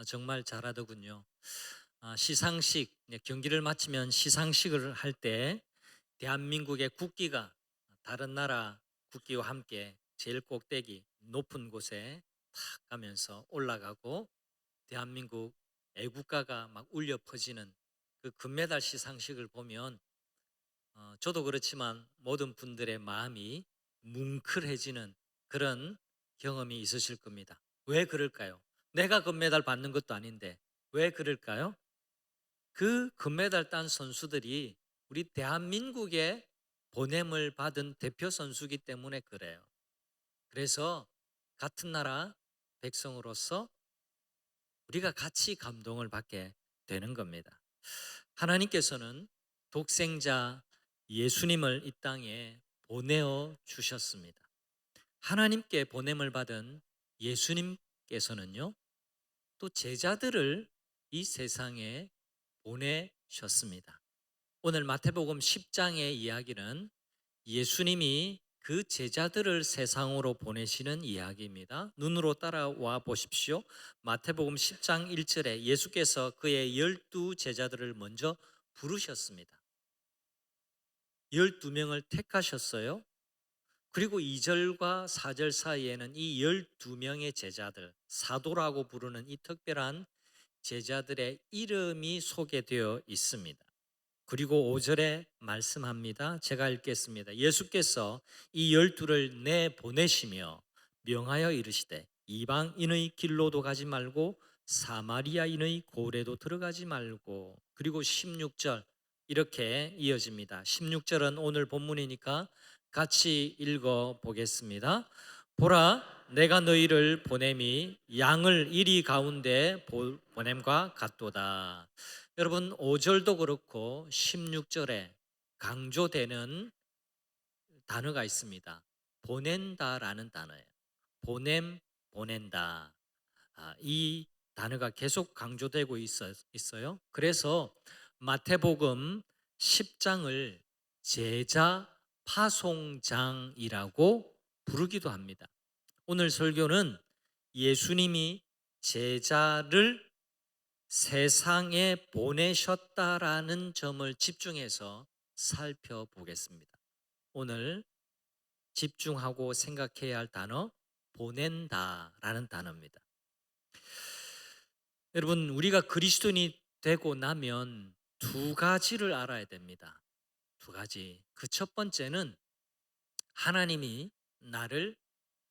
정말 잘하더군요. 시상식, 경기를 마치면 시상식을 할 때 대한민국의 국기가 다른 나라 국기와 함께 제일 꼭대기 높은 곳에 탁 가면서 올라가고 대한민국 애국가가 막 울려 퍼지는 그 금메달 시상식을 보면 저도 그렇지만 모든 분들의 마음이 뭉클해지는 그런 경험이 있으실 겁니다. 왜 그럴까요? 내가 금메달 받는 것도 아닌데 왜 그럴까요? 그 금메달 딴 선수들이 우리 대한민국의 보냄을 받은 대표 선수이기 때문에 그래요. 그래서 같은 나라 백성으로서 우리가 같이 감동을 받게 되는 겁니다. 하나님께서는 독생자 예수님을 이 땅에 보내어 주셨습니다. 하나님께 보냄을 받은 예수님께서는요, 또 제자들을 이 세상에 보내셨습니다. 오늘 마태복음 10장의 이야기는 예수님이 그 제자들을 세상으로 보내시는 이야기입니다. 눈으로 따라와 보십시오. 마태복음 10장 1절에 예수께서 그의 12 제자들을 먼저 부르셨습니다. 12명을 택하셨어요. 그리고 2절과 4절 사이에는 이 12명의 제자들, 사도라고 부르는 이 특별한 제자들의 이름이 소개되어 있습니다. 그리고 5절에 말씀합니다. 제가 읽겠습니다. 예수께서 이 12를 내보내시며 명하여 이르시되 이방인의 길로도 가지 말고 사마리아인의 고래도 들어가지 말고. 그리고 16절 이렇게 이어집니다. 16절은 오늘 본문이니까 같이 읽어 보겠습니다. 보라, 내가 너희를 보냄이 양을 이리 가운데 보냄과 같도다. 여러분, 5절도 그렇고 16절에 강조되는 단어가 있습니다. 보낸다라는 단어예요. 보냄, 보낸다. 이 단어가 계속 강조되고 있어요. 그래서 마태복음 10장을 제자 파송장이라고 부르기도 합니다. 오늘 설교는 예수님이 제자를 세상에 보내셨다라는 점을 집중해서 살펴보겠습니다. 오늘 집중하고 생각해야 할 단어, 보낸다라는 단어입니다. 여러분, 우리가 그리스도인이 되고 나면 두 가지를 알아야 됩니다. 두 가지. 그 첫 번째는 하나님이 나를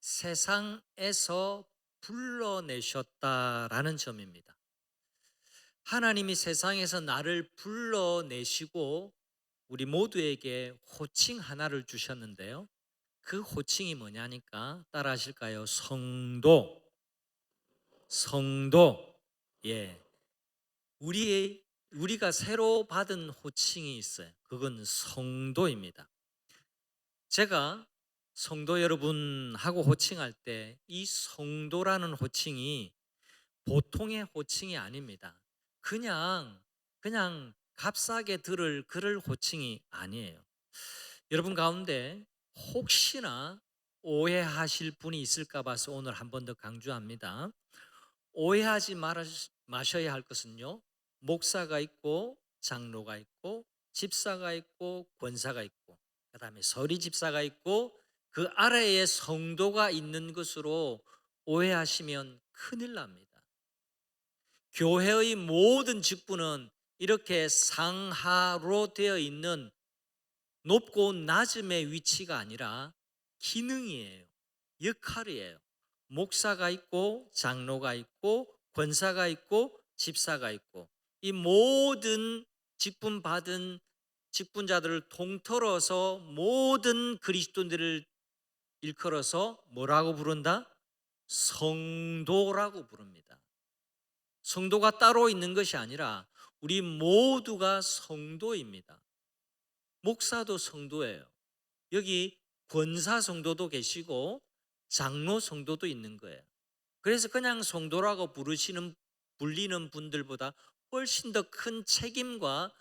세상에서 불러내셨다라는 점입니다. 하나님이 세상에서 나를 불러내시고 우리 모두에게 호칭 하나를 주셨는데요. 그 호칭이 뭐냐니까 따라 하실까요? 성도. 성도. 예. 우리가 새로 받은 호칭이 있어요. 그건 성도입니다. 제가 성도 여러분하고 호칭할 때 이 성도라는 호칭이 보통의 호칭이 아닙니다. 그냥 값싸게 들을 그럴 호칭이 아니에요. 여러분 가운데 혹시나 오해하실 분이 있을까 봐서 오늘 한 번 더 강조합니다. 오해하지 마셔야 할 것은요, 목사가 있고 장로가 있고 집사가 있고 권사가 있고 그다음에 서리 집사가 있고 그 아래에 성도가 있는 것으로 오해하시면 큰일 납니다. 교회의 모든 직분은 이렇게 상하로 되어 있는 높고 낮음의 위치가 아니라 기능이에요. 역할이에요. 목사가 있고 장로가 있고 권사가 있고 집사가 있고 이 모든 직분 받은 직분자들을 통틀어서 모든 그리스도인들을 일컬어서 뭐라고 부른다? 성도라고 부릅니다. 성도가 따로 있는 것이 아니라 우리 모두가 성도입니다. 목사도 성도예요. 여기 권사 성도도 계시고 장로 성도도 있는 거예요. 그래서 그냥 성도라고 불리는 분들보다 훨씬 더 큰 책임과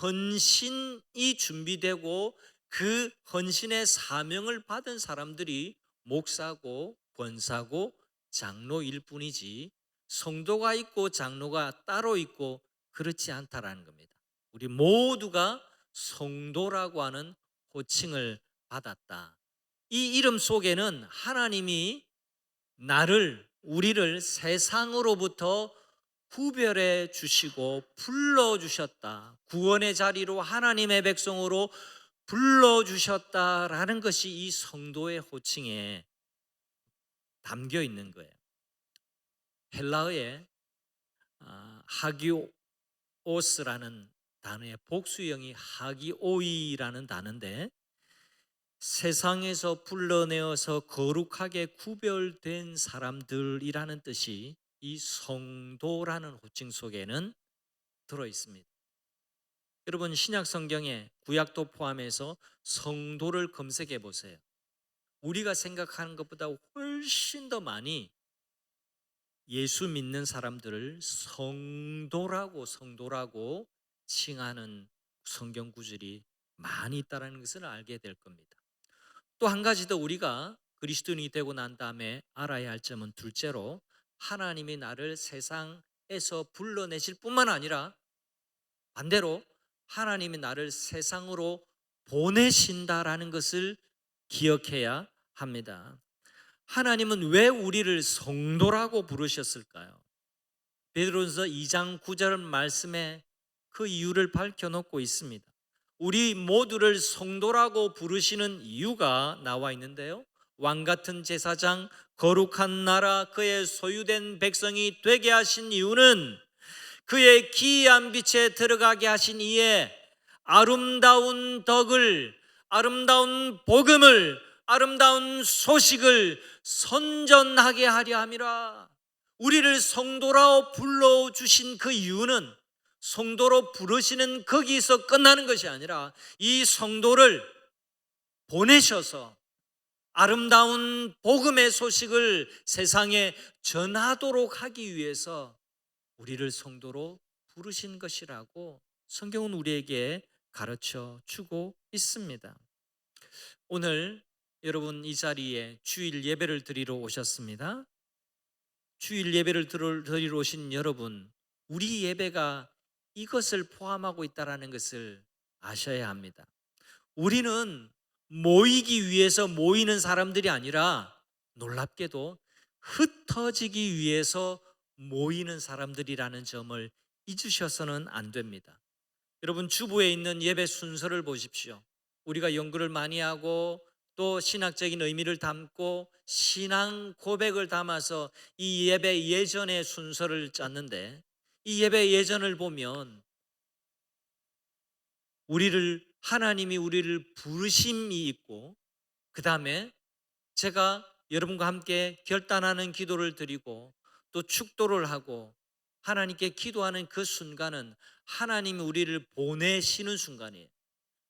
헌신이 준비되고 그 헌신의 사명을 받은 사람들이 목사고 권사고 장로일 뿐이지 성도가 있고 장로가 따로 있고 그렇지 않다라는 겁니다. 우리 모두가 성도라고 하는 호칭을 받았다. 이 이름 속에는 하나님이 우리를 세상으로부터 구별해 주시고 불러 주셨다. 구원의 자리로 하나님의 백성으로 불러 주셨다라는 것이 이 성도의 호칭에 담겨 있는 거예요. 헬라어의 하기오스라는 단어의 복수형이 하기오이라는 단어인데, 세상에서 불러내어서 거룩하게 구별된 사람들이라는 뜻이 이 성도라는 호칭 속에는 들어 있습니다. 여러분, 신약 성경에 구약도 포함해서 성도를 검색해 보세요. 우리가 생각하는 것보다 훨씬 더 많이 예수 믿는 사람들을 성도라고 칭하는 성경 구절이 많이 있다는 것을 알게 될 겁니다. 또 한 가지 더 우리가 그리스도인이 되고 난 다음에 알아야 할 점은, 둘째로 하나님이 나를 세상에서 불러내실 뿐만 아니라 반대로 하나님이 나를 세상으로 보내신다라는 것을 기억해야 합니다. 하나님은 왜 우리를 성도라고 부르셨을까요? 베드로전서 2장 9절 말씀에 그 이유를 밝혀놓고 있습니다. 우리 모두를 성도라고 부르시는 이유가 나와 있는데요, 왕같은 제사장, 거룩한 나라, 그의 소유된 백성이 되게 하신 이유는 그의 기이한 빛에 들어가게 하신 이에 아름다운 덕을, 아름다운 복음을, 아름다운 소식을 선전하게 하려 함이라. 우리를 성도라고 불러주신 그 이유는 성도로 부르시는 거기서 끝나는 것이 아니라 이 성도를 보내셔서 아름다운 복음의 소식을 세상에 전하도록 하기 위해서 우리를 성도로 부르신 것이라고 성경은 우리에게 가르쳐 주고 있습니다. 오늘 여러분 이 자리에 주일 예배를 드리러 오셨습니다. 주일 예배를 드리러 오신 여러분, 우리 예배가 이것을 포함하고 있다는 것을 아셔야 합니다. 우리는 모이기 위해서 모이는 사람들이 아니라 놀랍게도 흩어지기 위해서 모이는 사람들이라는 점을 잊으셔서는 안 됩니다. 여러분, 주부에 있는 예배 순서를 보십시오. 우리가 연구를 많이 하고 또 신학적인 의미를 담고 신앙 고백을 담아서 이 예배 예전의 순서를 짰는데, 이 예배 예전을 보면 하나님이 우리를 부르심이 있고, 그 다음에 제가 여러분과 함께 결단하는 기도를 드리고 또 축도를 하고 하나님께 기도하는 그 순간은 하나님이 우리를 보내시는 순간이에요.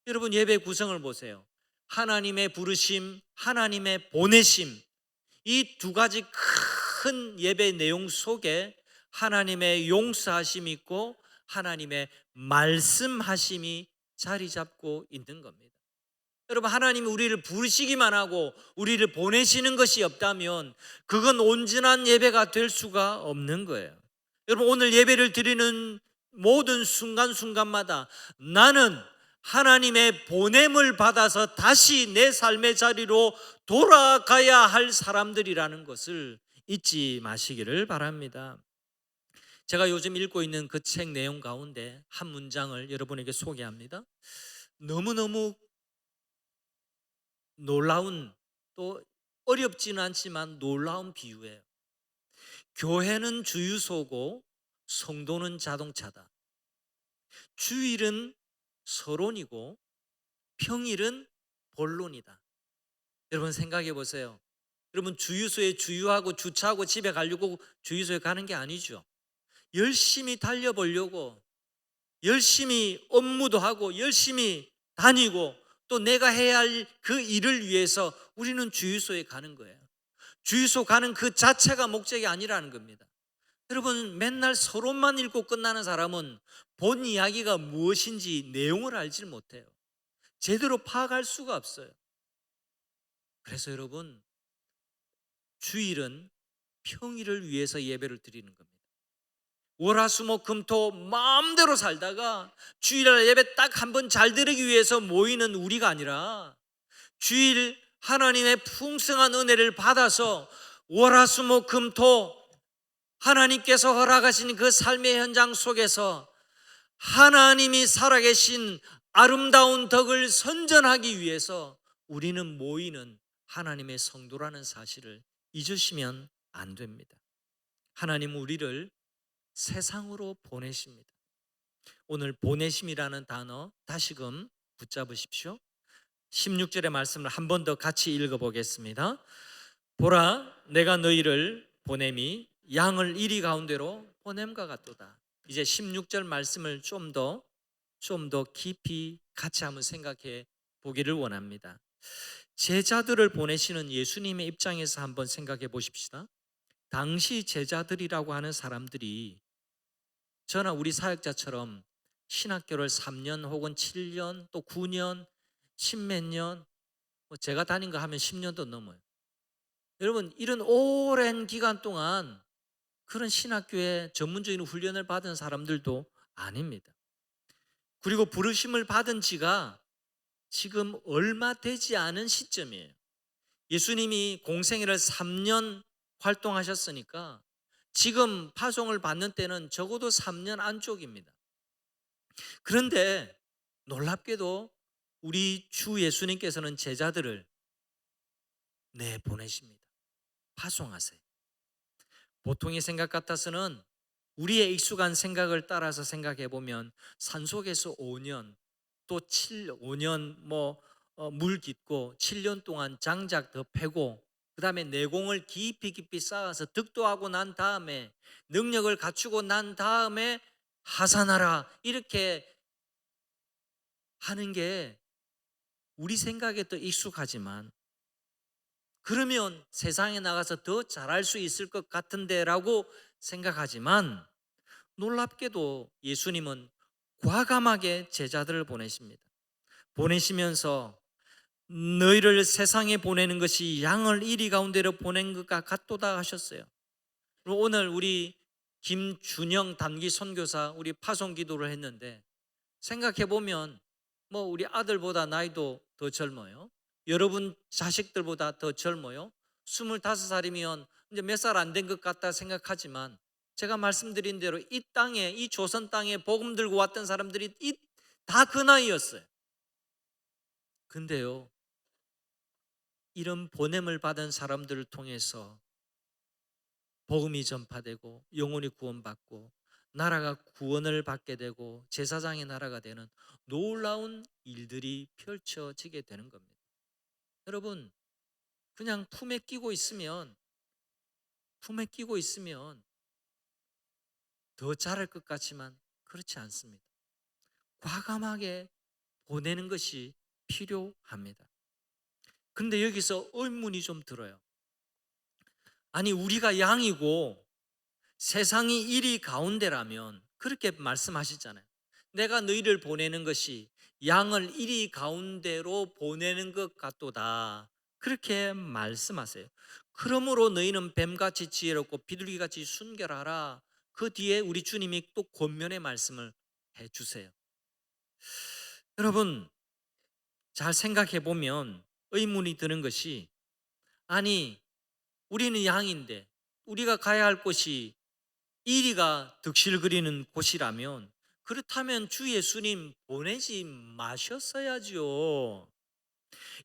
여러분, 예배 구성을 보세요. 하나님의 부르심, 하나님의 보내심, 이 두 가지 큰 예배 내용 속에 하나님의 용서하심이 있고 하나님의 말씀하심이 자리 잡고 있는 겁니다. 여러분, 하나님이 우리를 부르시기만 하고 우리를 보내시는 것이 없다면 그건 온전한 예배가 될 수가 없는 거예요. 여러분, 오늘 예배를 드리는 모든 순간순간마다 나는 하나님의 보냄을 받아서 다시 내 삶의 자리로 돌아가야 할 사람들이라는 것을 잊지 마시기를 바랍니다. 제가 요즘 읽고 있는 그 책 내용 가운데 한 문장을 여러분에게 소개합니다. 너무너무 놀라운, 또 어렵지는 않지만 놀라운 비유예요. 교회는 주유소고 성도는 자동차다. 주일은 서론이고 평일은 본론이다. 여러분, 생각해 보세요. 여러분, 주유소에 주유하고 주차하고 집에 가려고 주유소에 가는 게 아니죠. 열심히 달려보려고, 열심히 업무도 하고 열심히 다니고 또 내가 해야 할 그 일을 위해서 우리는 주유소에 가는 거예요. 주유소 가는 그 자체가 목적이 아니라는 겁니다. 여러분, 맨날 서론만 읽고 끝나는 사람은 본 이야기가 무엇인지 내용을 알지 못해요. 제대로 파악할 수가 없어요. 그래서 여러분, 주일은 평일을 위해서 예배를 드리는 겁니다. 월화수목금토 마음대로 살다가 주일날 예배 딱 한 번 잘 드리기 위해서 모이는 우리가 아니라 주일 하나님의 풍성한 은혜를 받아서 월화수목금토 하나님께서 허락하신 그 삶의 현장 속에서 하나님이 살아계신 아름다운 덕을 선전하기 위해서 우리는 모이는 하나님의 성도라는 사실을 잊으시면 안 됩니다. 하나님은 우리를 세상으로 보내십니다. 오늘 보내심이라는 단어 다시금 붙잡으십시오. 16절의 말씀을 한 번 더 같이 읽어보겠습니다. 보라, 내가 너희를 보냄이 양을 이리 가운데로 보냄과 같도다. 이제 16절 말씀을 좀 더 깊이 같이 한번 생각해 보기를 원합니다. 제자들을 보내시는 예수님의 입장에서 한번 생각해 보십시다. 당시 제자들이라고 하는 사람들이 저나 우리 사역자처럼 신학교를 3년 혹은 7년 또 9년 10몇 년, 제가 다닌 거 하면 10년도 넘어요. 여러분, 이런 오랜 기간 동안 그런 신학교에 전문적인 훈련을 받은 사람들도 아닙니다. 그리고 부르심을 받은 지가 지금 얼마 되지 않은 시점이에요. 예수님이 공생애를 3년 활동하셨으니까 지금 파송을 받는 때는 적어도 3년 안쪽입니다. 그런데 놀랍게도 우리 주 예수님께서는 제자들을 보내십니다. 파송하세요. 보통의 생각 같아서는 우리의 익숙한 생각을 따라서 생각해 보면 산속에서 5년 또 5년 물 깊고 7년 동안 장작 더 패고 그다음에 내공을 깊이 쌓아서 득도하고 난 다음에 능력을 갖추고 난 다음에 하산하라 이렇게 하는 게 우리 생각에 더 익숙하지만 그러면 세상에 나가서 더 잘할 수 있을 것 같은데 라고 생각하지만 놀랍게도 예수님은 과감하게 제자들을 보내십니다. 보내시면서 너희를 세상에 보내는 것이 양을 이리 가운데로 보낸 것과 같도다 하셨어요. 오늘 우리 김준영 단기 선교사 우리 파송 기도를 했는데 생각해 보면 우리 아들보다 나이도 더 젊어요. 여러분 자식들보다 더 젊어요. 25살이면 이제 몇 살 안 된 것 같다 생각하지만 제가 말씀드린 대로 이 땅에 이 조선 땅에 복음 들고 왔던 사람들이 다 그 나이였어요. 근데요, 이런 보냄을 받은 사람들을 통해서 복음이 전파되고 영혼이 구원받고 나라가 구원을 받게 되고 제사장의 나라가 되는 놀라운 일들이 펼쳐지게 되는 겁니다. 여러분, 그냥 품에 끼고 있으면 더 잘할 것 같지만 그렇지 않습니다. 과감하게 보내는 것이 필요합니다. 근데 여기서 의문이 좀 들어요. 아니, 우리가 양이고 세상이 이리 가운데라면 그렇게 말씀하시잖아요. 내가 너희를 보내는 것이 양을 이리 가운데로 보내는 것 같도다. 그렇게 말씀하세요. 그러므로 너희는 뱀같이 지혜롭고 비둘기같이 순결하라. 그 뒤에 우리 주님이 또 권면의 말씀을 해주세요. 여러분, 잘 생각해 보면 의문이 드는 것이 아니, 우리는 양인데 우리가 가야 할 곳이 이리가 득실거리는 곳이라면 그렇다면 주 예수님 보내지 마셨어야지요.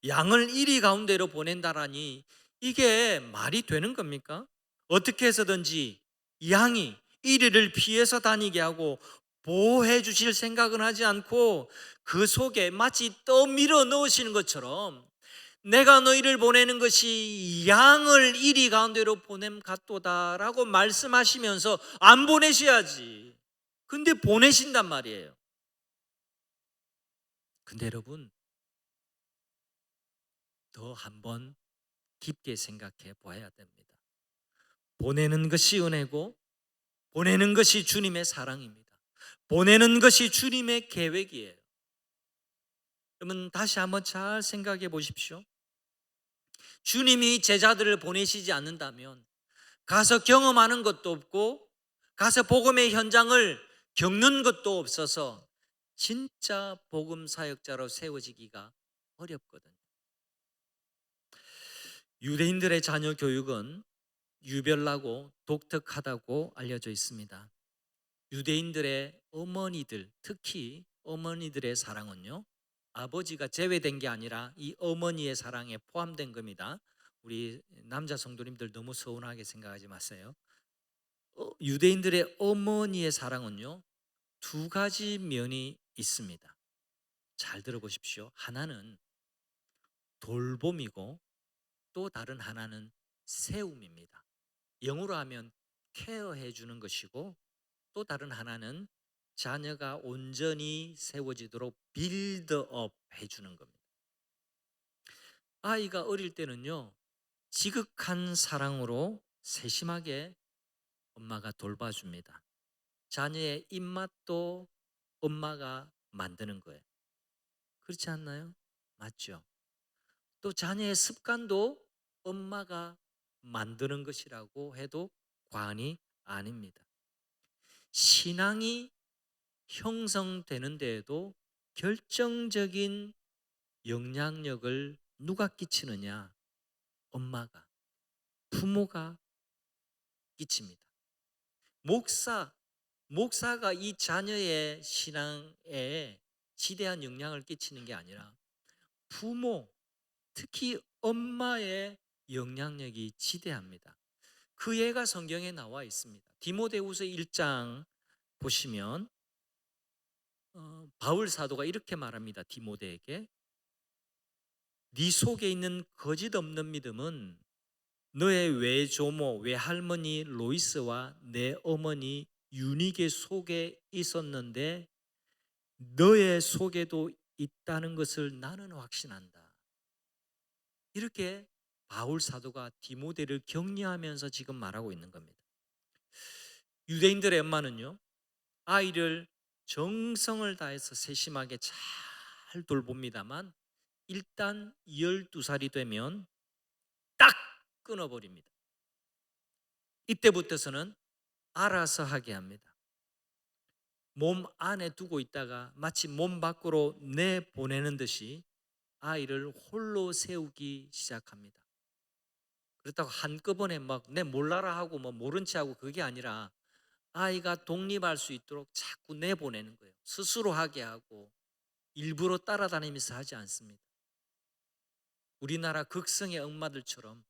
양을 이리 가운데로 보낸다라니 이게 말이 되는 겁니까? 어떻게 해서든지 양이 이리를 피해서 다니게 하고 보호해 주실 생각은 하지 않고 그 속에 마치 떠밀어 넣으시는 것처럼 내가 너희를 보내는 것이 양을 이리 가운데로 보냄 같도다라고 말씀하시면서 안 보내셔야지. 근데 보내신단 말이에요. 근데 여러분, 더 한번 깊게 생각해 보아야 됩니다. 보내는 것이 은혜고 보내는 것이 주님의 사랑입니다. 보내는 것이 주님의 계획이에요. 여러분, 다시 한번 잘 생각해 보십시오. 주님이 제자들을 보내시지 않는다면 가서 경험하는 것도 없고 가서 복음의 현장을 겪는 것도 없어서 진짜 복음 사역자로 세워지기가 어렵거든요. 유대인들의 자녀 교육은 유별나고 독특하다고 알려져 있습니다. 유대인들의 어머니들, 특히 어머니들의 사랑은요, 아버지가 제외된 게 아니라 이 어머니의 사랑에 포함된 겁니다. 우리 남자 성도님들 너무 서운하게 생각하지 마세요. 유대인들의 어머니의 사랑은요, 두 가지 면이 있습니다. 잘 들어보십시오. 하나는 돌봄이고 또 다른 하나는 세움입니다. 영어로 하면 케어해 주는 것이고, 또 다른 하나는 자녀가 온전히 세워지도록 빌드업 해주는 겁니다. 아이가 어릴 때는요, 지극한 사랑으로 세심하게 엄마가 돌봐줍니다. 자녀의 입맛도 엄마가 만드는 거예요. 그렇지 않나요? 맞죠? 또 자녀의 습관도 엄마가 만드는 것이라고 해도 과언이 아닙니다. 신앙이 형성되는 데에도 결정적인 영향력을 누가 끼치느냐? 엄마가, 부모가 끼칩니다. 목사가 이 자녀의 신앙에 지대한 영향을 끼치는 게 아니라 부모, 특히 엄마의 영향력이 지대합니다. 그 예가 성경에 나와 있습니다. 디모데후서 1장 보시면 바울 사도가 이렇게 말합니다. 디모데에게, 네 속에 있는 거짓 없는 믿음은 너의 외조모, 외할머니 로이스와 내 어머니 유니게 속에 있었는데 너의 속에도 있다는 것을 나는 확신한다. 이렇게 바울 사도가 디모데를 격려하면서 지금 말하고 있는 겁니다. 유대인들의 엄마는요, 아이를 정성을 다해서 세심하게 잘 돌봅니다만 일단 12살이 되면 딱 끊어버립니다. 이때부터서는 알아서 하게 합니다. 몸 안에 두고 있다가 마치 몸 밖으로 내보내는 듯이 아이를 홀로 세우기 시작합니다. 그렇다고 한꺼번에 막 내 몰라라 하고 뭐 모른 체 하고 그게 아니라 아이가 독립할 수 있도록 자꾸 내보내는 거예요. 스스로 하게 하고 일부러 따라다니면서 하지 않습니다. 우리나라 극성의 엄마들처럼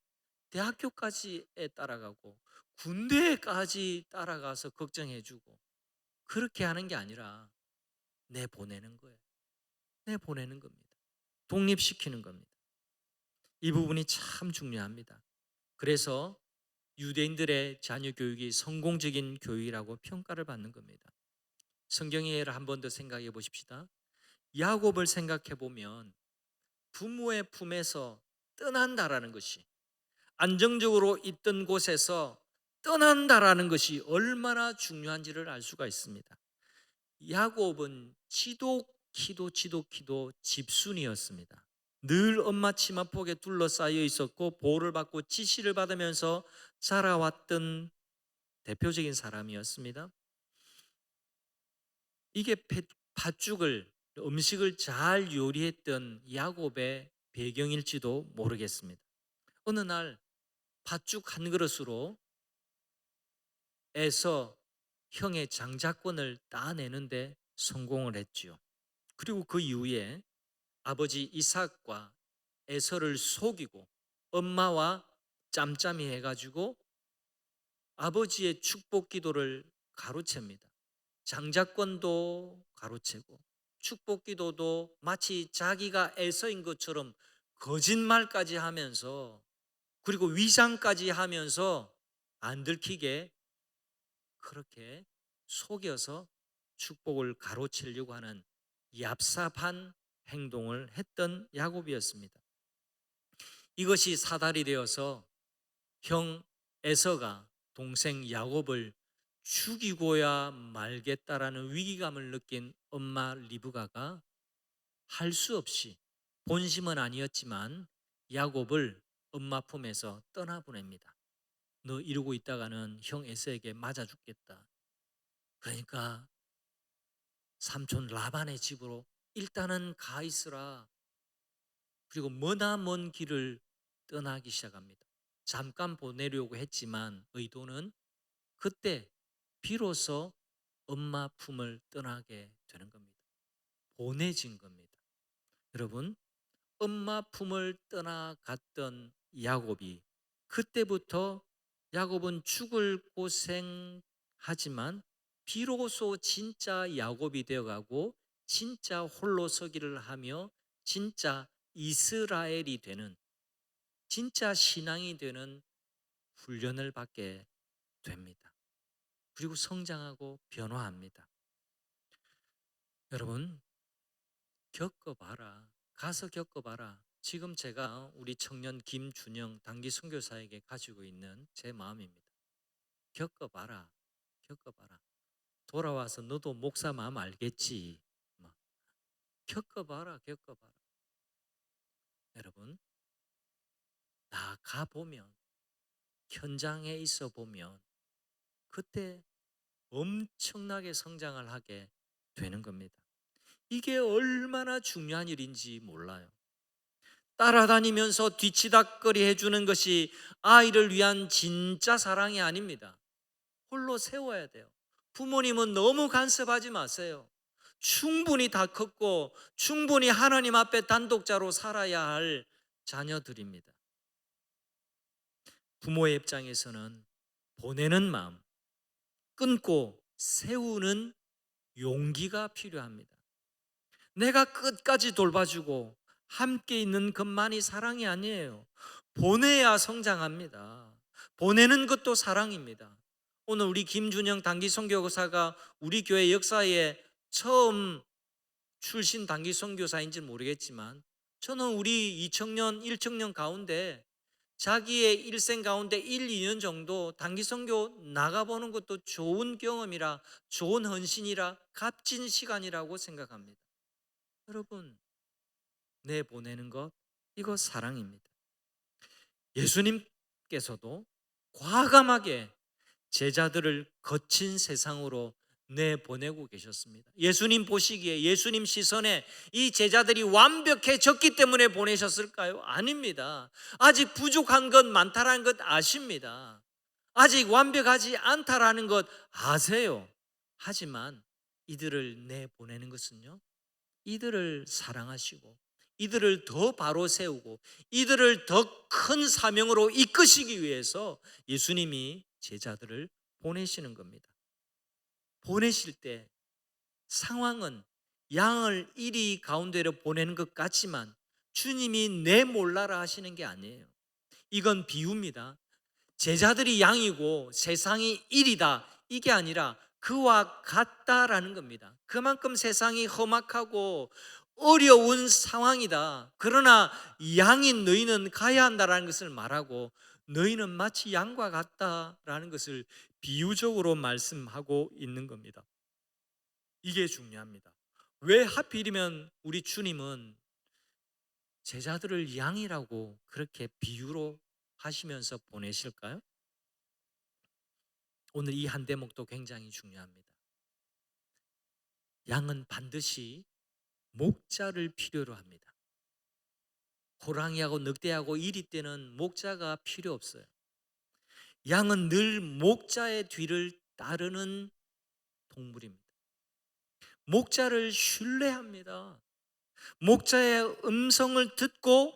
대학교까지 따라가고 군대까지 따라가서 걱정해주고 그렇게 하는 게 아니라 내보내는 거예요. 내보내는 겁니다. 독립시키는 겁니다. 이 부분이 참 중요합니다. 그래서 유대인들의 자녀 교육이 성공적인 교육이라고 평가를 받는 겁니다. 성경의 예를 한 번 더 생각해 보십시다. 야곱을 생각해 보면 부모의 품에서 떠난다라는 것이, 안정적으로 있던 곳에서 떠난다라는 것이 얼마나 중요한지를 알 수가 있습니다. 야곱은 지독히도 집순이었습니다. 늘 엄마 치마폭에 둘러싸여 있었고 보호를 받고 지시를 받으면서 자라왔던 대표적인 사람이었습니다. 이게 팥죽을, 음식을 잘 요리했던 야곱의 배경일지도 모르겠습니다. 어느 날 팥죽 한 그릇으로 에서 형의 장자권을 따내는데 성공을 했지요. 그리고 그 이후에 아버지 이삭과 에서를 속이고 엄마와 짬짬이 해가지고 아버지의 축복 기도를 가로챕니다. 장자권도 가로채고 축복 기도도 마치 자기가 에서인 것처럼 거짓말까지 하면서, 그리고 위장까지 하면서 안 들키게 그렇게 속여서 축복을 가로채려고 하는 얍삽한 행동을 했던 야곱이었습니다. 이것이 사달이 되어서 형 에서가 동생 야곱을 죽이고야 말겠다라는 위기감을 느낀 엄마 리브가가 할 수 없이, 본심은 아니었지만 야곱을 엄마 품에서 떠나보냅니다. 너 이러고 있다가는 형 에서에게 맞아 죽겠다. 그러니까 삼촌 라반의 집으로 일단은 가 있으라. 그리고 머나먼 길을 떠나기 시작합니다. 잠깐 보내려고 했지만 의도는 그때 비로소 엄마 품을 떠나게 되는 겁니다. 보내진 겁니다. 여러분, 엄마 품을 떠나갔던 야곱이 그때부터 야곱은 죽을 고생하지만 비로소 진짜 야곱이 되어가고 진짜 홀로 서기를 하며 진짜 이스라엘이 되는, 진짜 신앙이 되는 훈련을 받게 됩니다. 그리고 성장하고 변화합니다. 여러분, 겪어봐라. 가서 겪어봐라. 지금 제가 우리 청년 김준영 단기 선교사에게 가지고 있는 제 마음입니다. 겪어봐라. 겪어봐라. 돌아와서 너도 목사 마음 알겠지. 막 겪어봐라. 겪어봐라. 여러분, 나 가보면, 현장에 있어 보면 그때 엄청나게 성장을 하게 되는 겁니다. 이게 얼마나 중요한 일인지 몰라요. 따라다니면서 뒤치다꺼리 해주는 것이 아이를 위한 진짜 사랑이 아닙니다. 홀로 세워야 돼요. 부모님은 너무 간섭하지 마세요. 충분히 다 컸고 충분히 하나님 앞에 단독자로 살아야 할 자녀들입니다. 부모의 입장에서는 보내는 마음, 끊고 세우는 용기가 필요합니다. 내가 끝까지 돌봐주고 함께 있는 것만이 사랑이 아니에요. 보내야 성장합니다. 보내는 것도 사랑입니다. 오늘 우리 김준영 단기 선교사가 우리 교회 역사에 처음 출신 단기 선교사인지 모르겠지만 저는 우리 2청년, 1청년 가운데 자기의 일생 가운데 1, 2년 정도 단기 선교 나가보는 것도 좋은 경험이라, 좋은 헌신이라, 값진 시간이라고 생각합니다. 여러분, 내보내는 것, 이거 사랑입니다. 예수님께서도 과감하게 제자들을 거친 세상으로 내보내고 계셨습니다. 예수님 보시기에, 예수님 시선에 이 제자들이 완벽해졌기 때문에 보내셨을까요? 아닙니다. 아직 부족한 것 많다라는 것 아십니다. 아직 완벽하지 않다라는 것 아세요. 하지만 이들을 내보내는 것은요, 이들을 사랑하시고 이들을 더 바로 세우고 이들을 더 큰 사명으로 이끄시기 위해서 예수님이 제자들을 보내시는 겁니다. 보내실 때 상황은 양을 이리 가운데로 보내는 것 같지만 주님이 내 몰라라 하시는 게 아니에요. 이건 비유입니다. 제자들이 양이고 세상이 일이다, 이게 아니라 그와 같다라는 겁니다. 그만큼 세상이 험악하고 어려운 상황이다. 그러나 양인 너희는 가야 한다라는 것을 말하고 너희는 마치 양과 같다라는 것을 비유적으로 말씀하고 있는 겁니다. 이게 중요합니다. 왜 하필이면 우리 주님은 제자들을 양이라고 그렇게 비유로 하시면서 보내실까요? 오늘 이 한 대목도 굉장히 중요합니다. 양은 반드시 목자를 필요로 합니다. 호랑이하고 늑대하고 이리 때는 목자가 필요 없어요. 양은 늘 목자의 뒤를 따르는 동물입니다. 목자를 신뢰합니다. 목자의 음성을 듣고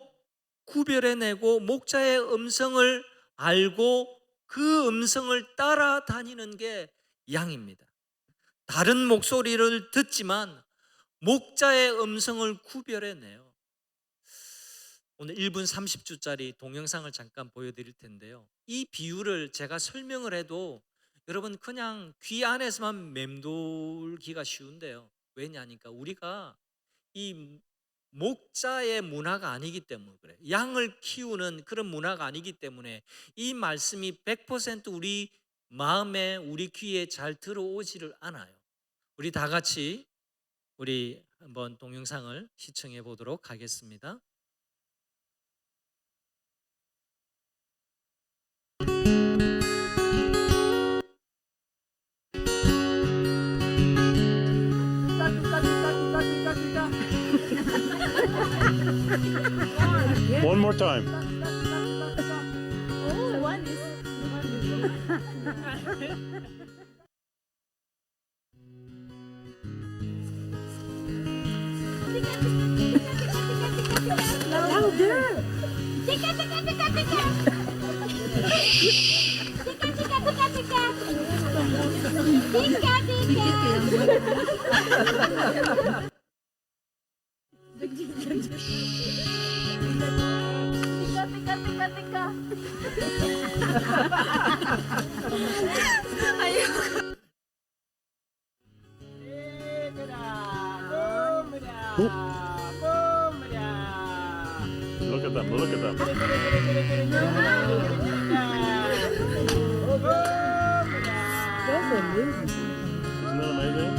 구별해내고 목자의 음성을 알고 그 음성을 따라다니는 게 양입니다. 다른 목소리를 듣지만 목자의 음성을 구별해내요. 오늘 1분 30초짜리 동영상을 잠깐 보여드릴 텐데요, 이 비유를 제가 설명을 해도 여러분 그냥 귀 안에서만 맴돌기가 쉬운데요. 왜냐니까 우리가 이 목자의 문화가 아니기 때문에 그래요. 양을 키우는 그런 문화가 아니기 때문에 이 말씀이 100% 우리 마음에, 우리 귀에 잘 들어오지를 않아요. 우리 다 같이 우리 한번 동영상을 시청해 보도록 하겠습니다. One more time. Oh, one is. Louder. Tika, tika, tika, tika. Tika, tika, tika, tika. Tika, tika. Tika, tika, tika, tika. Look at them. Look at them. Isn't that amazing?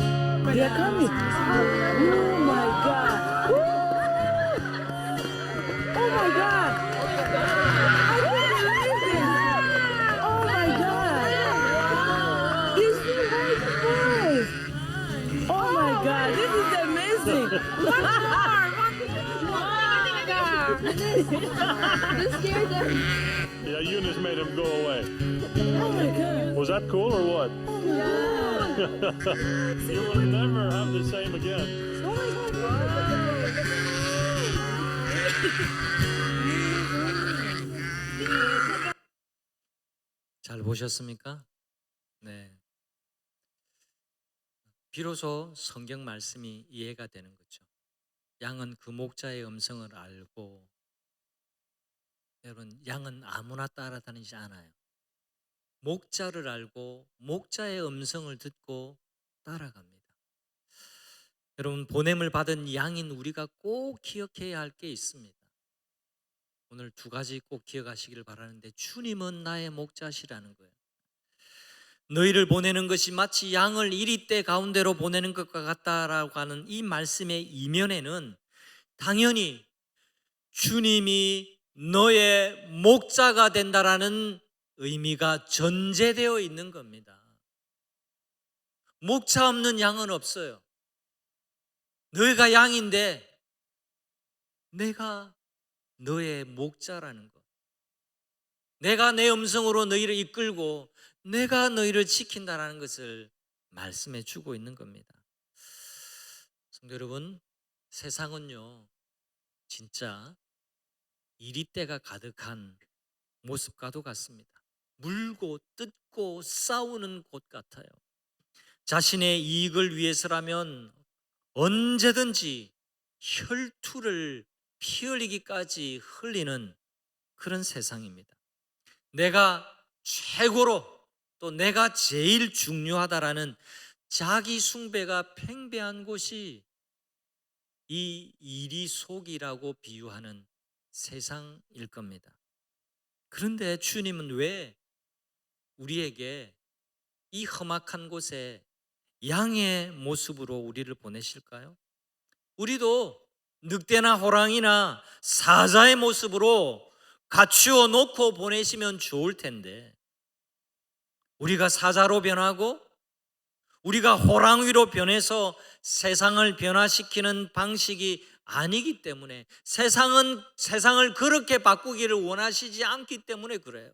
They are coming. Oh my God. Woo! Oh my God. I can't believe it. Oh my God. These two white boys. Oh my God. This is amazing. One more. You scared them. Yeah, Eunice made him go away. Oh my God. Was that cool or what? Oh my God. You will never have the same again. Oh my God. 잘 보셨습니까? 네. 비로소 성경 말씀이 이해가 되는 거죠. 양은 그 목자의 음성을 알고, 여러분, 양은 아무나 따라다니지 않아요. 목자를 알고 목자의 음성을 듣고 따라갑니다. 여러분, 보냄을 받은 양인 우리가 꼭 기억해야 할 게 있습니다. 오늘 두 가지 꼭 기억하시길 바라는데, 주님은 나의 목자시라는 거예요. 너희를 보내는 것이 마치 양을 이리떼 가운데로 보내는 것과 같다라고 하는 이 말씀의 이면에는 당연히 주님이 너의 목자가 된다라는 의미가 전제되어 있는 겁니다. 목자 없는 양은 없어요. 너희가 양인데 내가 너의 목자라는 것, 내가 내 음성으로 너희를 이끌고 내가 너희를 지킨다라는 것을 말씀해 주고 있는 겁니다. 성도 여러분, 세상은요 진짜 이리떼가 가득한 모습과도 같습니다. 물고 뜯고 싸우는 곳 같아요. 자신의 이익을 위해서라면 언제든지 혈투를 피 흘리기까지 흘리는 그런 세상입니다. 내가 최고로, 또 내가 제일 중요하다라는 자기 숭배가 팽배한 곳이 이 이리속이라고 비유하는 세상일 겁니다. 그런데 주님은 왜 우리에게 이 험악한 곳에 양의 모습으로 우리를 보내실까요? 우리도 늑대나 호랑이나 사자의 모습으로 갖추어 놓고 보내시면 좋을 텐데, 우리가 사자로 변하고 우리가 호랑이로 변해서 세상을 변화시키는 방식이 아니기 때문에, 세상을 그렇게 바꾸기를 원하시지 않기 때문에 그래요.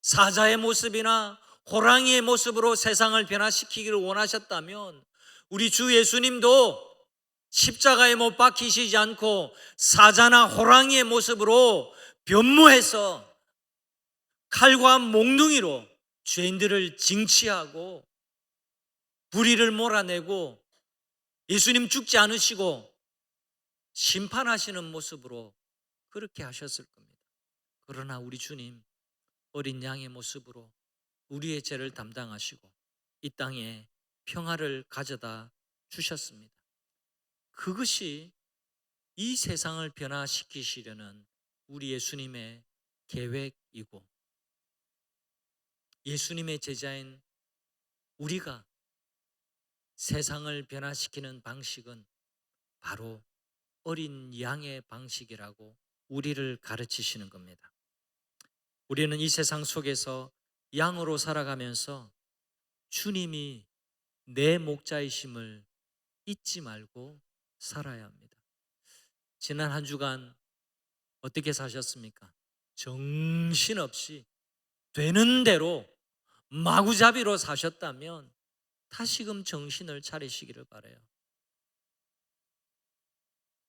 사자의 모습이나 호랑이의 모습으로 세상을 변화시키기를 원하셨다면 우리 주 예수님도 십자가에 못 박히시지 않고 사자나 호랑이의 모습으로 변모해서 칼과 몽둥이로 죄인들을 징치하고 불의를 몰아내고 예수님 죽지 않으시고 심판하시는 모습으로 그렇게 하셨을 겁니다. 그러나 우리 주님 어린 양의 모습으로 우리의 죄를 담당하시고 이 땅에 평화를 가져다 주셨습니다. 그것이 이 세상을 변화시키시려는 우리 예수님의 계획이고, 예수님의 제자인 우리가 세상을 변화시키는 방식은 바로 어린 양의 방식이라고 우리를 가르치시는 겁니다. 우리는 이 세상 속에서 양으로 살아가면서 주님이 내 목자이심을 잊지 말고 살아야 합니다. 지난 한 주간 어떻게 사셨습니까? 정신없이 되는 대로 마구잡이로 사셨다면 다시금 정신을 차리시기를 바라요.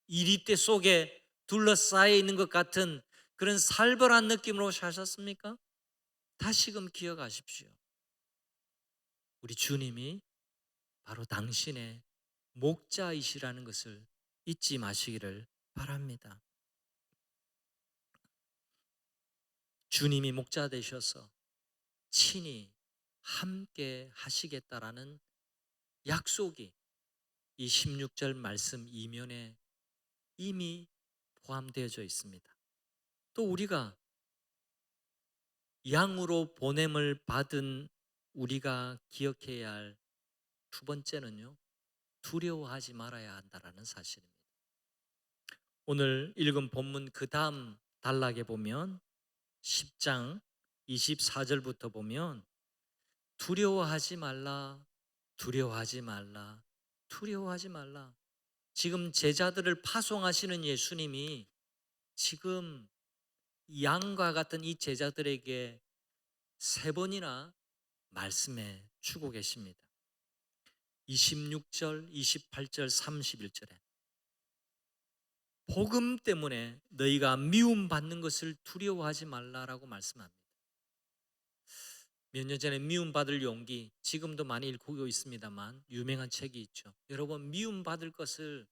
이리떼 속에 둘러싸여 있는 것 같은 그런 살벌한 느낌으로 사셨습니까? 다시금 기억하십시오. 우리 주님이 바로 당신의 목자이시라는 것을 잊지 마시기를 바랍니다. 주님이 목자 되셔서 친히 함께 하시겠다라는 약속이 이 16절 말씀 이면에 이미 포함되어져 있습니다. 또 우리가 양으로 보냄을 받은 우리가 기억해야 할 두 번째는요, 두려워하지 말아야 한다라는 사실입니다. 오늘 읽은 본문 그 다음 단락에 보면 10장 24절부터 보면 두려워하지 말라, 두려워하지 말라, 두려워하지 말라. 지금 제자들을 파송하시는 예수님이 지금 양과 같은 이 제자들에게 3번이나 말씀해 주고 계십니다. 26절, 28절, 31절에 복음 때문에 너희가 미움받는 것을 두려워하지 말라라고 말씀합니다. 몇 년 전에 미움받을 용기, 지금도 많이 읽고 있습니다만 유명한 책이 있죠. 여러분, 미움받을 것을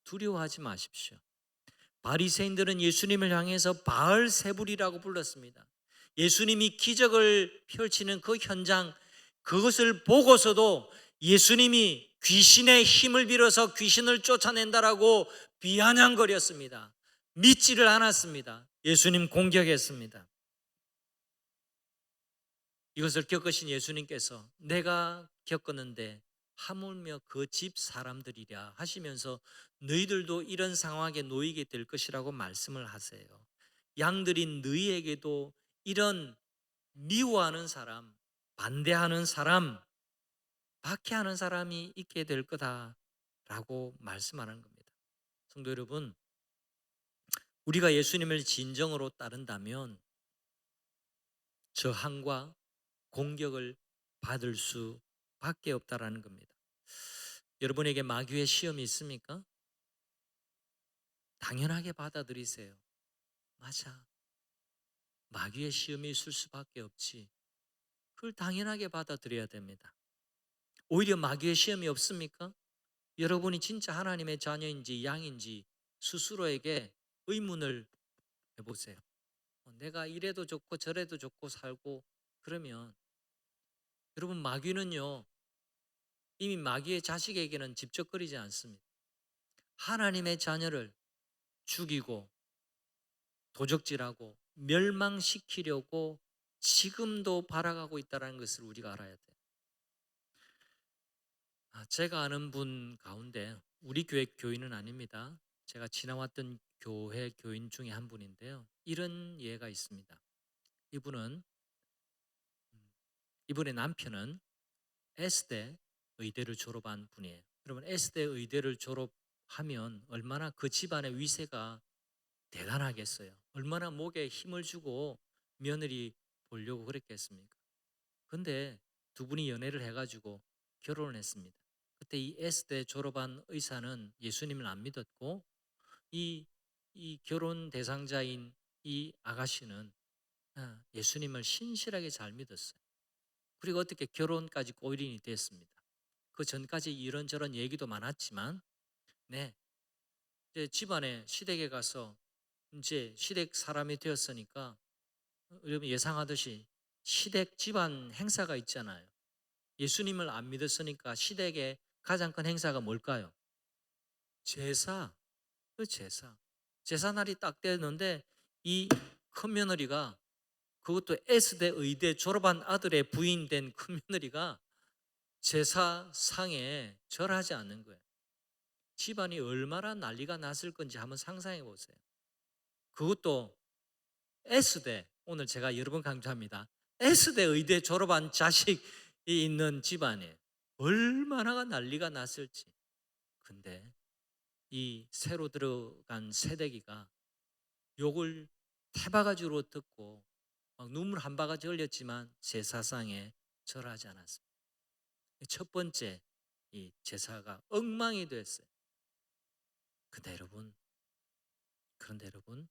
두려워하지 마십시오. 바리새인들은 예수님을 향해서 바알세불이라고 불렀습니다. 예수님이 기적을 펼치는 그 현장, 그것을 보고서도 예수님이 귀신의 힘을 빌어서 귀신을 쫓아낸다라고 비아냥거렸습니다. 믿지를 않았습니다. 예수님 공격했습니다. 이것을 겪으신 예수님께서 내가 겪었는데 하물며 그 집 사람들이랴 하시면서 너희들도 이런 상황에 놓이게 될 것이라고 말씀을 하세요. 양들인 너희에게도 이런 미워하는 사람, 반대하는 사람, 박해하는 사람이 있게 될 거다라고 말씀하는 겁니다. 성도 여러분, 우리가 예수님을 진정으로 따른다면 저항과 공격을 받을 수밖에 없다라는 겁니다. 여러분에게 마귀의 시험이 있습니까? 당연하게 받아들이세요. 맞아, 마귀의 시험이 있을 수밖에 없지. 그걸 당연하게 받아들여야 됩니다. 오히려 마귀의 시험이 없습니까? 여러분이 진짜 하나님의 자녀인지 양인지 스스로에게 의문을 해보세요. 내가 이래도 좋고 저래도 좋고 살고 그러면 여러분, 마귀는요 이미 마귀의 자식에게는 집적거리지 않습니다. 하나님의 자녀를 죽이고 도적질하고 멸망시키려고 지금도 발악하고 있다는 것을 우리가 알아야 돼요. 제가 아는 분 가운데 우리 교회 교인은 아닙니다. 제가 지나왔던 교회 교인 중에 한 분인데요, 이런 예가 있습니다. 이분의 남편은 S대 의대를 졸업한 분이에요. 여러분, S대 의대를 졸업하면 얼마나 그 집안의 위세가 대단하겠어요. 얼마나 목에 힘을 주고 며느리 보려고 그랬겠습니까? 근데 두 분이 연애를 해가지고 결혼을 했습니다. 그때 이 S대 졸업한 의사는 예수님을 안 믿었고 이 결혼 대상자인 이 아가씨는 예수님을 신실하게 잘 믿었어요. 그리고 어떻게 결혼까지 꼬일인이 됐습니다. 그 전까지 이런저런 얘기도 많았지만 이제 집안에 시댁에 가서 이제 시댁 사람이 되었으니까 여러분 예상하듯이 시댁 집안 행사가 있잖아요. 예수님을 안 믿었으니까 시댁의 가장 큰 행사가 뭘까요? 제사. 그 제사 날이 딱 됐는데 이 큰며느리가, 그것도 S대 의대 졸업한 아들의 부인 된 큰며느리가 제사상에 절하지 않는 거예요. 집안이 얼마나 난리가 났을 건지 한번 상상해 보세요. 그것도 S대, 오늘 제가 여러 번 강조합니다. S대 의대 졸업한 자식이 있는 집안에 얼마나 난리가 났을지. 근데 이 새로 들어간 새내기가 욕을 태바가지로 듣고 막 눈물 한 바가지 흘렸지만 제사상에 절하지 않았습니다. 첫 번째 이 제사가 엉망이 됐어요. 그런데 여러분,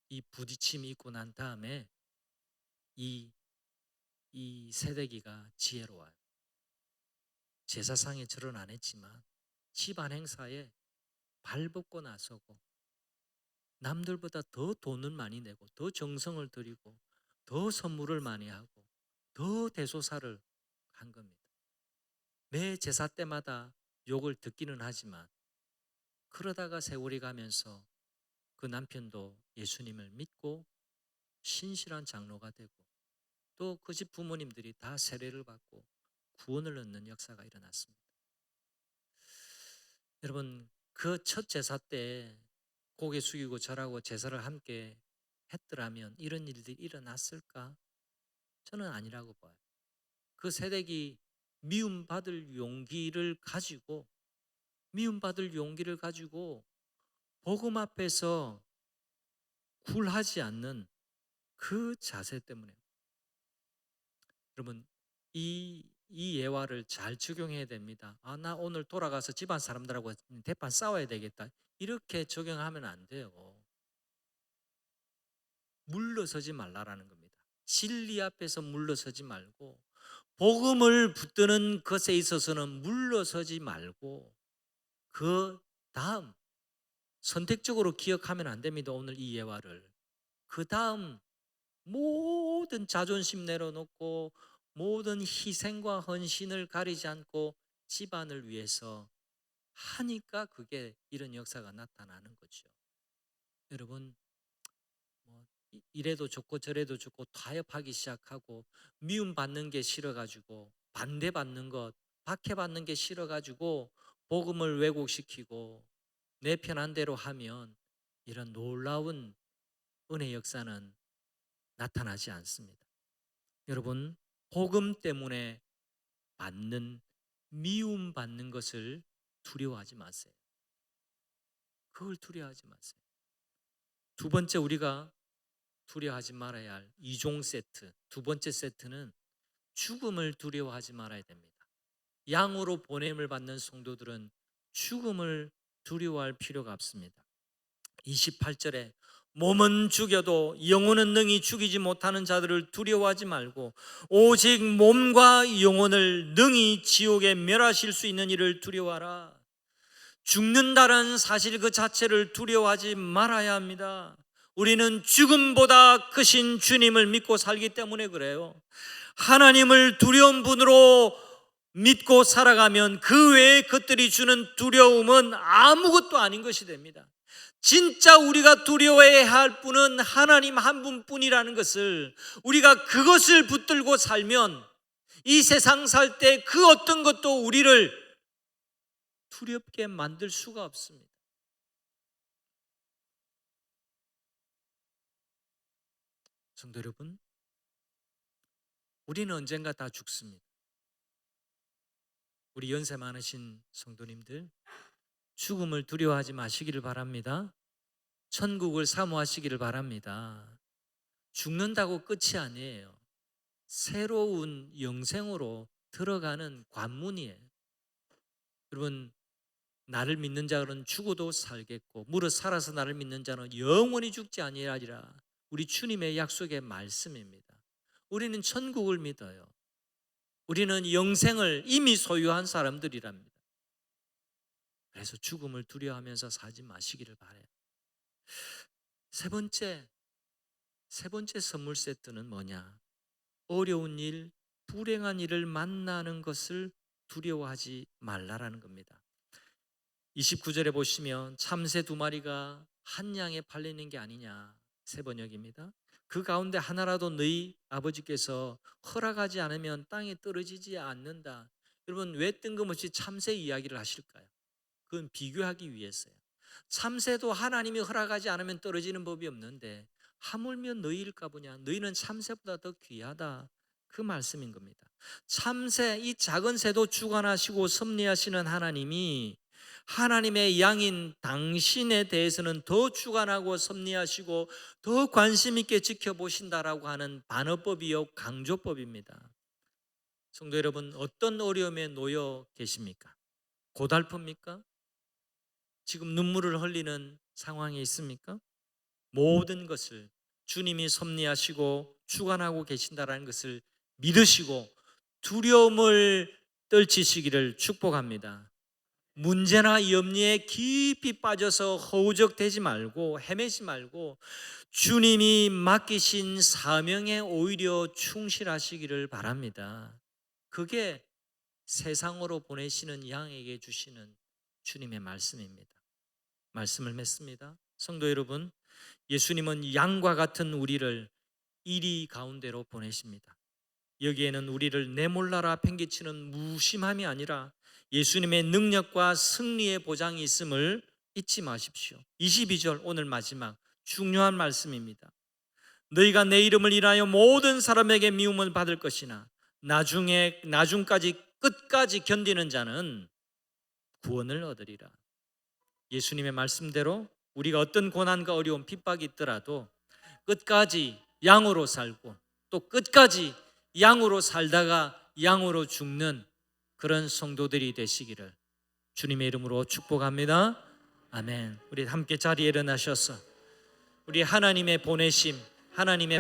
이 부딪힘이 있고 난 다음에 이 새내기가 지혜로워요. 제사상에 절은 안 했지만 집안 행사에 발벗고 나서고 남들보다 더 돈을 많이 내고 더 정성을 들이고 더 선물을 많이 하고 더 대소사를 한 겁니다. 매 제사 때마다 욕을 듣기는 하지만 그러다가 세월이 가면서 그 남편도 예수님을 믿고 신실한 장로가 되고 또 그 집 부모님들이 다 세례를 받고 구원을 얻는 역사가 일어났습니다. 여러분, 그 첫 제사 때 고개 숙이고 절하고 제사를 함께 했더라면 이런 일들이 일어났을까? 저는 아니라고 봐요. 그 새댁이 미움받을 용기를 가지고 복음 앞에서 굴하지 않는 그 자세 때문에. 여러분, 이 예화를 잘 적용해야 됩니다. 나 오늘 돌아가서 집안 사람들하고 대판 싸워야 되겠다, 이렇게 적용하면 안 돼요. 물러서지 말라라는 겁니다. 진리 앞에서 물러서지 말고 복음을 붙드는 것에 있어서는 물러서지 말고 그 다음 선택적으로 기억하면 안 됩니다. 오늘 이 예화를. 그 다음 모든 자존심 내려놓고 모든 희생과 헌신을 가리지 않고 집안을 위해서 하니까 그게 이런 역사가 나타나는 거죠. 여러분, 이래도 좋고 저래도 좋고 타협하기 시작하고 미움받는 게 싫어가지고 반대받는 것, 박해받는 게 싫어가지고 복음을 왜곡시키고 내 편한 대로 하면 이런 놀라운 은혜 역사는 나타나지 않습니다. 여러분, 복음 때문에 미움받는 것을 두려워하지 마세요. 그걸 두려워하지 마세요. 두 번째, 우리가 두려워하지 말아야 할 2종 세트, 두 번째 세트는 죽음을 두려워하지 말아야 됩니다. 양으로 보냄을 받는 성도들은 죽음을 두려워할 필요가 없습니다. 28절에 몸은 죽여도 영혼은 능히 죽이지 못하는 자들을 두려워하지 말고 오직 몸과 영혼을 능히 지옥에 멸하실 수 있는 이를 두려워하라. 죽는다는 사실 그 자체를 두려워하지 말아야 합니다. 우리는 죽음보다 크신 주님을 믿고 살기 때문에 그래요. 하나님을 두려운 분으로 믿고 살아가면 그 외의 것들이 주는 두려움은 아무것도 아닌 것이 됩니다. 진짜 우리가 두려워해야 할 분은 하나님 한 분뿐이라는 것을, 우리가 그것을 붙들고 살면 이 세상 살 때 그 어떤 것도 우리를 두렵게 만들 수가 없습니다. 성도 여러분, 우리는 언젠가 다 죽습니다. 우리 연세 많으신 성도님들, 죽음을 두려워하지 마시기를 바랍니다. 천국을 사모하시기를 바랍니다. 죽는다고 끝이 아니에요. 새로운 영생으로 들어가는 관문이에요. 여러분, 나를 믿는 자는 죽어도 살겠고 무릇 살아서 나를 믿는 자는 영원히 죽지 아니하리라. 우리 주님의 약속의 말씀입니다. 우리는 천국을 믿어요. 우리는 영생을 이미 소유한 사람들이랍니다. 그래서 죽음을 두려워하면서 살지 마시기를 바라요. 세 번째 선물 세트는 뭐냐? 어려운 일, 불행한 일을 만나는 것을 두려워하지 말라라는 겁니다. 29절에 보시면 참새 2마리가 한 양에 팔리는 게 아니냐, 세 번역입니다. 그 가운데 하나라도 너희 아버지께서 허락하지 않으면 땅에 떨어지지 않는다. 여러분, 왜 뜬금없이 참새 이야기를 하실까요? 그건 비교하기 위해서요. 참새도 하나님이 허락하지 않으면 떨어지는 법이 없는데 하물며 너희일까 보냐, 너희는 참새보다 더 귀하다, 그 말씀인 겁니다. 참새, 이 작은 새도 주관하시고 섭리하시는 하나님이 하나님의 양인 당신에 대해서는 더 주관하고 섭리하시고 더 관심 있게 지켜보신다라고 하는 반어법이요 강조법입니다. 성도 여러분, 어떤 어려움에 놓여 계십니까? 고달픕니까? 지금 눈물을 흘리는 상황에 있습니까? 모든 것을 주님이 섭리하시고 주관하고 계신다라는 것을 믿으시고 두려움을 떨치시기를 축복합니다. 문제나 염려에 깊이 빠져서 허우적대지 말고 헤매지 말고 주님이 맡기신 사명에 오히려 충실하시기를 바랍니다. 그게 세상으로 보내시는 양에게 주시는 주님의 말씀입니다. 말씀을 맺습니다. 성도 여러분, 예수님은 양과 같은 우리를 이리 가운데로 보내십니다. 여기에는 우리를 내몰라라 팽개치는 무심함이 아니라 예수님의 능력과 승리의 보장이 있음을 잊지 마십시오. 22절 오늘 마지막 중요한 말씀입니다. 너희가 내 이름을 인하여 모든 사람에게 미움을 받을 것이나 나중까지 끝까지 견디는 자는 구원을 얻으리라. 예수님의 말씀대로 우리가 어떤 고난과 어려움, 핍박이 있더라도 끝까지 양으로 살고 또 끝까지 양으로 살다가 양으로 죽는 그런 성도들이 되시기를 주님의 이름으로 축복합니다. 아멘. 우리 함께 자리에 일어나셔서 우리 하나님의 보내심, 하나님의